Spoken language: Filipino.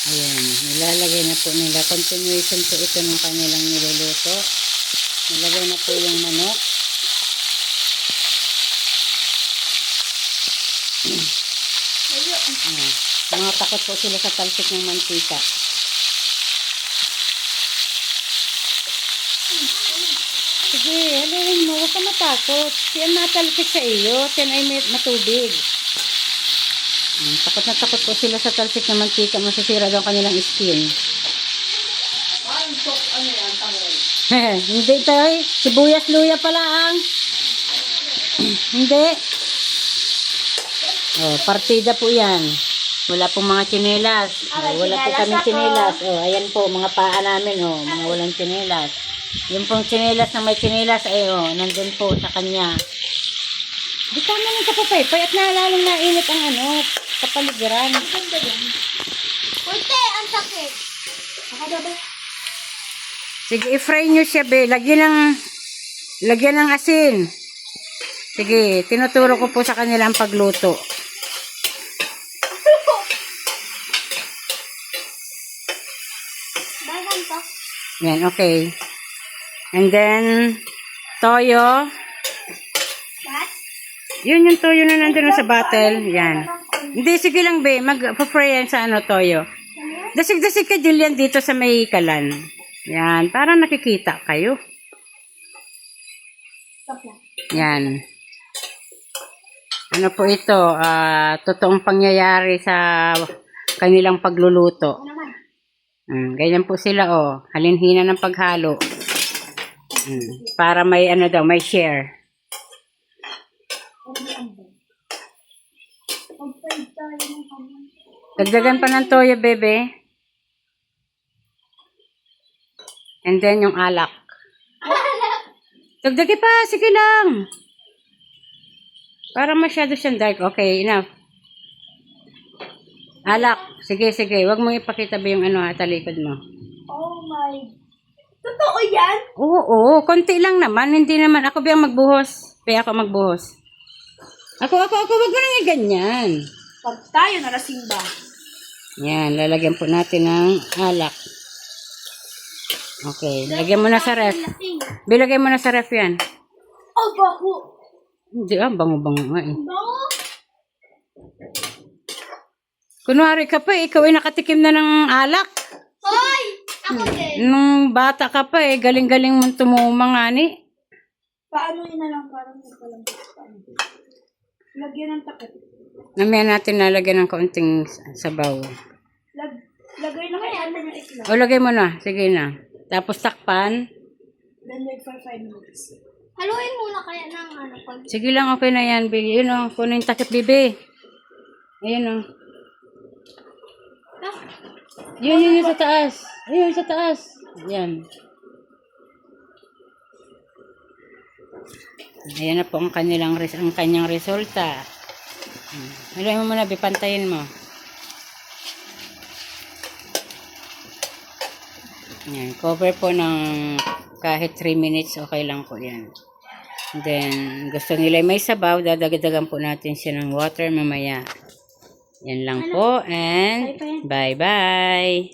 Ayan, nilalagay na po nila. Continuation po ito ng kanilang niluluto. Nilagay na po yung manok. Mga takot po sila sa talsik ng mantika. Sige, haluin mo. Huwag ka matakot. Siya matalsik sa iyo. Siya ay matubig. Takot na takot po sila sa talsik ng mantika. Masisira daw kanilang skin. Ano yan? Tangol? Hindi tayo. Sibuyas luya pala ang. Hindi. Oh, partida po yan. Wala pong mga tsinelas. Wala po kami tsinelas. Oh, ayan po, mga paa namin. Oh, mga walang tsinelas. Yung pong tsinelas na may tsinelas, ay oh, nandun po sa kanya. Di tama ng kapapaypay at nalalong nainit ang ano, kapaligiran. Ang ganda yan. Kunti, ang sakit. Nakadaba. Sige, i-fry nyo siya, be. Lagyan ng asin. Sige, tinuturo ko po sa kanila ang pagluto. Bagan to. Yan, okay. And then, toyo. What? Yun yung toyo na nandun sa bottle. Yan. Hindi, sige lang, be. Mag-fry yan sa ano, toyo. Dasig-dasig ka, Julian, dito sa may kalan. Yan, para nakikita kayo. Yan. Ano po ito? Totoong pangyayari sa kanilang pagluluto. Ganyan po sila, oh. Halinhina ng paghalo. Para may ano daw, may share. Dagdagan pa ng toyo, bebe. And then yung alak. Dagdagi pa, sige lang. Para masyado siyang dark. Okay, enough. Alak. Sige, sige. Huwag mong ipakita ba yung ano, talikod mo. Oh my. Totoo yan? Oo, konti lang naman. Hindi naman. Ako ba ang magbuhos? Kaya ako magbuhos. Ako. Huwag mo nang iganyan. Pag tayo nalasing ba? Yan, lalagyan po natin ng alak. Okay, lagyan mo na sa ref. Bilagay mo na sa ref yan. Oh, baho. Hindi bango-bango nga eh. Baho? Kunwari ka pa ikaw ay nakatikim na ng alak. Hoy! Ako din. Nung bata ka pa galing-galing mong tumumangani. Paano yun na lang parang nagpalang. Lagyan ng takip. Namaya natin lalagyan ng kaunting sabaw. Lagay na kaya natin yung itlog. O, lagay mo na. Sige na. Tapos takpan. Then wait for 5 minutes. Haluin muna kaya ng ano pag... Sige lang, okay na yan, Bibi. Yun o, kunin yung takip, Bibi. Ayun o. Yun sa taas. Ayun sa taas. Yan. Ayan na po ang kanyang resulta. Haluin mo muna, bipantayin mo. Yan, cover po ng kahit 3 minutes, okay lang po yan. Then, gusto nila may sabaw, dadagdagan po natin siya ng water mamaya. Yan lang po, and bye-bye!